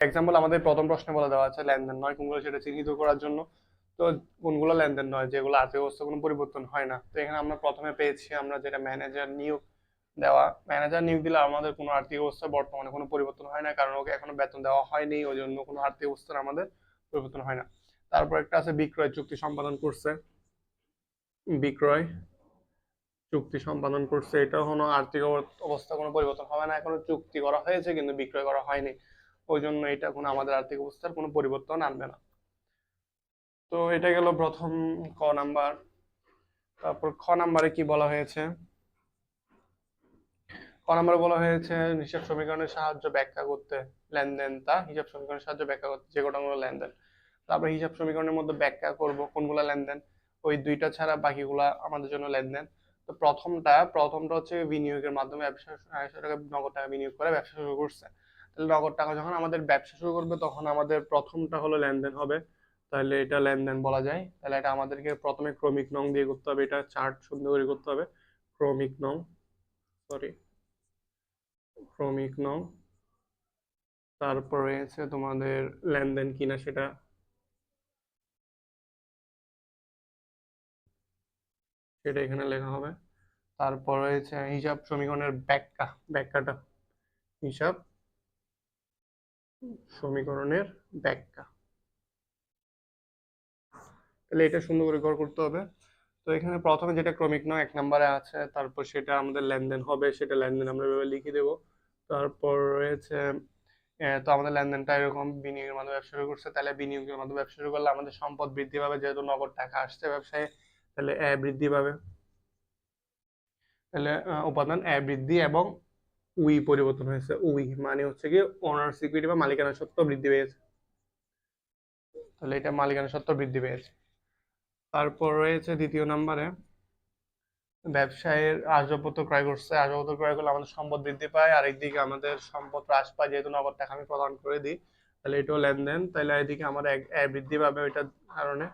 Example আমাদের প্রথম প্রশ্নে বলে দেওয়া আছে লেনদেন নয় কোনগুলো সেটা চিহ্নিত করার জন্য। তো কোনগুলো লেনদেন নয়, যেগুলো আর্থিক অবস্থা কোনো পরিবর্তন হয় না। তো এখানে আমরা প্রথমে পেয়েছি আমরা যেটা ম্যানেজার নিয়োগ দেওয়া। ম্যানেজার নিয়োগ দিলে আমাদের কোনো আর্থিক অবস্থা বর্তমানে কোনো পরিবর্তন হয় না, কারণ ওকে এখনো বেতন দেওয়া হয়নি, ওই জন্য কোনো আর্থিক অবস্থার আমাদের পরিবর্তন হয় না। তারপর একটা আছে বিক্রয় চুক্তি সম্পাদন করছে। বিক্রয় চুক্তি সম্পাদন করছে, এটা কোনো আর্থিক অবস্থা কোনো পরিবর্তন হবে না, এখনো চুক্তি করা হয়েছে কিন্তু বিক্রয় করা হয়নি, ওই জন্য এটা কোনো আমাদের আর্থিক অবস্থার কোনো পরিবর্তন আনবে না। তো এটা গেল প্রথম ক নাম্বার। তারপর খ নাম্বারে কি বলা হয়েছে? ক নাম্বারে বলা হয়েছে হিসাব সমীকরণের সাহায্য ব্যাখ্যা করতে লেনদেন, তা হিসাব সমীকরণের সাহায্য ব্যাখ্যা করতে যে ঘটনাগুলো লেনদেন। তারপর হিসাব সমীকরণের মধ্যে ব্যাখ্যা করব কোনগুলা লেনদেন, ওই দুইটা ছাড়া বাকিগুলা আমাদের জন্য লেনদেন। তো প্রথমটা হচ্ছে বিনিয়োগের মাধ্যমে ব্যবসা 250 টাকা নগদ টাকা বিনিয়োগ করে ব্যবসা শুরু করছে। তাহলে নগদ টাকা যখন আমাদের ব্যবসা শুরু করবে তখন আমাদের প্রথমটা হলো লেনদেন হবে, তাহলে এটা লেনদেন বলা যায়। তাহলে এটা আমাদেরকে প্রথমে ক্রমিক নং দিয়ে করতে হবে, এটা চার্ট সুন্দর করে করতে হবে। ক্রমিক নং, সরি, ক্রমিক নং। তারপর রয়েছে তোমাদের লেনদেন কিনা সেটা, সেটা এখানে লেখা হবে। তারপর রয়েছে হিসাব সমীকরণের ব্যাখ্যাটা, হিসাব সমীকরণের ব্যাখ্যা। তাহলে এটা সুন্দর করে গড় করতে হবে। তো এখানে প্রথমে যেটা ক্রমিক নং 1 নম্বরে আছে, তারপর সেটা আমাদের লেনদেন হবে, সেটা লেনদেন আমরা এভাবে লিখে দেব। তারপর রয়েছে তো আমাদের লেনদেনটা এরকম, বিনিয়োগের মাধ্যমে ব্যবসা শুরু করছে, তাহলে বিনিয়োগের মাধ্যমে ব্যবসা শুরু করলে আমাদের সম্পদ বৃদ্ধি পাবে, যেহেতু নগদ টাকা আসছে ব্যবসায়, তাহলে আয় বৃদ্ধি পাবে। তাহলে উপাদান আয় বৃদ্ধি এবং উই পরিবর্তন হয়েছে। উই মানে হচ্ছে কি ওনার সিকিউরিটি বা মালিকানা সত্ত্ব বৃদ্ধি পেয়েছে, তাহলে এটা মালিকানা সত্ত্ব বৃদ্ধি পেয়েছে। তারপর রয়েছে দ্বিতীয় নম্বরে ব্যবসায়ের আসবাবপত্র ক্রয় করছে, আসবাবপত্র ক্রয় করলে আমাদের সম্পদ বৃদ্ধি পায়, আর একদিকে আমাদের সম্পদ হ্রাস পায় যেহেতু নগদ টাকা আমি প্রদান করে দিই, তাহলে এটাও লেনদেন। তাহলে এদিকে আমার আয় বৃদ্ধি পাবে ওইটার কারণে।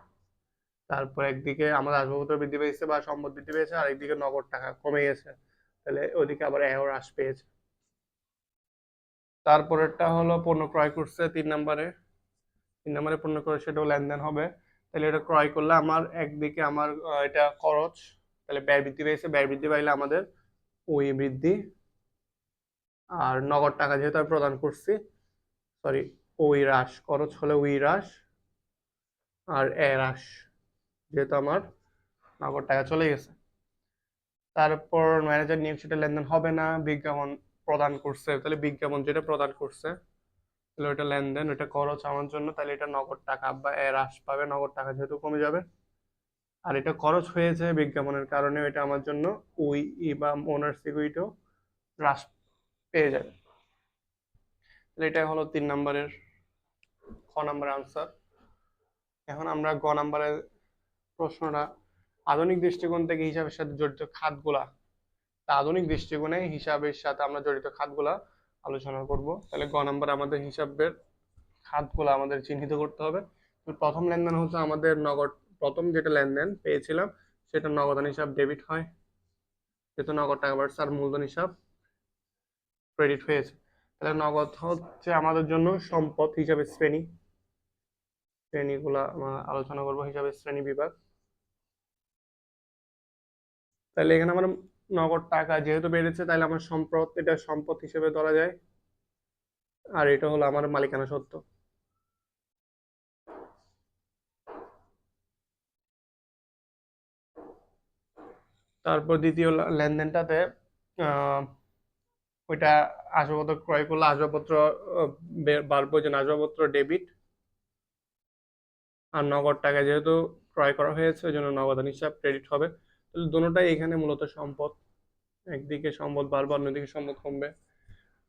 তারপর একদিকে আমাদের আসবাবপত্র বৃদ্ধি পেয়েছে বা সম্পদ বৃদ্ধি পেয়েছে, আর একদিকে নগদ টাকা কমে গেছে, তাহলে ওইদিকে আবার আয়ও হ্রাস পেয়েছে। তারপরেরটা হলো পণ্য ক্রয় করছে 3 নম্বরে। 3 নম্বরে পণ্য ক্রয়, সেটাও লেনদেন হবে। তাহলে এটা ক্রয় করলে আমার একদিকে আমার এটা খরচ, তাহলে ব্যয় বৃদ্ধি পেয়েছে, ব্যয় বৃদ্ধি পাইলে আমাদের ওই বৃদ্ধি, আর নগদ টাকা যেহেতু আমি প্রদান করছি, সরি, ওই হ্রাস, খরচ হলে ওই হ্রাস, আর এ হ্রাস যেহেতু আমার নগদ টাকা চলে গেছে। তারপর ম্যানেজার নিয়োগ, সেটা লেনদেন হবে না। বিজ্ঞাপন প্রদান করছে, তাহলে বিজ্ঞাপন যেটা প্রদান করছে তাহলে ওটা লেনদেন, ওটা খরচ আমার জন্য, তাহলে এটা নগদ টাকা বা এর হ্রাস পাবে, নগদ টাকা যেহেতু কমে যাবে। আর এটা খরচ হয়েছে বিজ্ঞাপনের কারণে, এটা আমার জন্য ওই বা ওনার সিকিউরিটিও হ্রাস পেয়ে যাবে। তাহলে এটা হলো 3 নম্বরের খ নম্বরের আনসার। এখন আমরা গ নম্বরের প্রশ্নটা, আধুনিক দৃষ্টিকোণ থেকে হিসাবের সাথে জড়িত খাতগুলা, তা আধুনিক দৃষ্টিকোণে হিসাবের সাথে আমরা জড়িত খাতগুলা আলোচনা করব। তাহলে গ নম্বরে আমাদের হিসাবের খাতগুলো আমাদের চিহ্নিত করতে হবে। তো প্রথম লেনদেন হচ্ছে আমাদের নগদ, প্রথম যেটা লেনদেন পেয়েছিলাম সেটা নগদান হিসাব ডেবিট হয়, যেহেতু নগদ টাকা বাড়ছে, আর মূলধন হিসাব ক্রেডিট হয়েছে। তাহলে নগদ হচ্ছে আমাদের জন্য সম্পদ হিসাবে শ্রেণী, শ্রেণীগুলা আমরা আলোচনা করবো, হিসাবে শ্রেণী বিভাগ। তাহলে এখানে আমার নগদ টাকা যেহেতু বেড়েছে, তাহলে আমার সম্পদ, এটা সম্পদ হিসেবে ধরা যায়, আর এটা হলো আমার মালিকানা সত্ত্ব। তারপর দ্বিতীয় লেনদেনটাতে আহ ওইটা আসবাবপত্র ক্রয় করলে আসবাবপত্র বার প্রয়োজন, আসবাবপত্র ডেবিট, আর নগদ টাকা যেহেতু ক্রয় করা হয়েছে ওই জন্য নগদান হিসাব ক্রেডিট হবে। তাহলে দুটোটাই এখানে মূলত সম্পদ, একদিকে সম্পদ বাড়বে অন্যদিকে সম্পদ কমবে।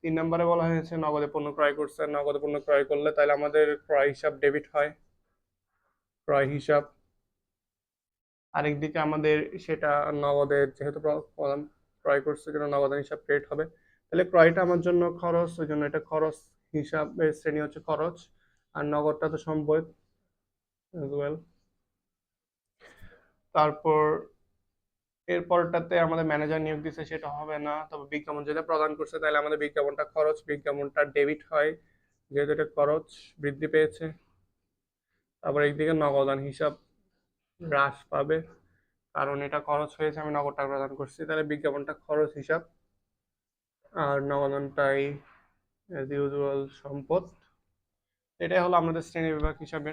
3 নম্বরে বলা হয়েছে নগদে পণ্য ক্রয় করছে, নগদে পণ্য ক্রয় করলে তাহলে আমাদের ক্রয় হিসাব ডেবিট হয়, ক্রয় হিসাব। আরেকদিকে আমাদের সেটা নগদে যেহেতু ক্রয় করছে জন্য নগদান হিসাব ক্রেডিট হবে। তাহলে ক্রয়টা আমার জন্য খরচ, ওই জন্য এটা খরচ হিসাবের শ্রেণী হচ্ছে খরচ, আর নগদটা তো সম্পদ as well। তারপর এরপরটাতে আমাদের ম্যানেজার নিয়োগ দিচ্ছে, সেটা হবে না। তবে বিজ্ঞাপন যেটা প্রদান করছে তাহলে আমাদের বিজ্ঞাপনটা খরচ, বিজ্ঞাপনটা ডেবিট হয়, যেহেতু এটা খরচ বৃদ্ধি পেয়েছে। তারপর একদিকে নগদান হিসাব হ্রাস পাবে, কারণ এটা খরচ হয়েছে, আমি নগদ টাকা প্রদান করছি, তাহলে বিজ্ঞাপনটা খরচ হিসাব, আর নগদানটাই অ্যাজ ইউজুয়াল সম্পদ। এটাই হলো আমাদের শ্রেণী বিভাগ হিসাবে।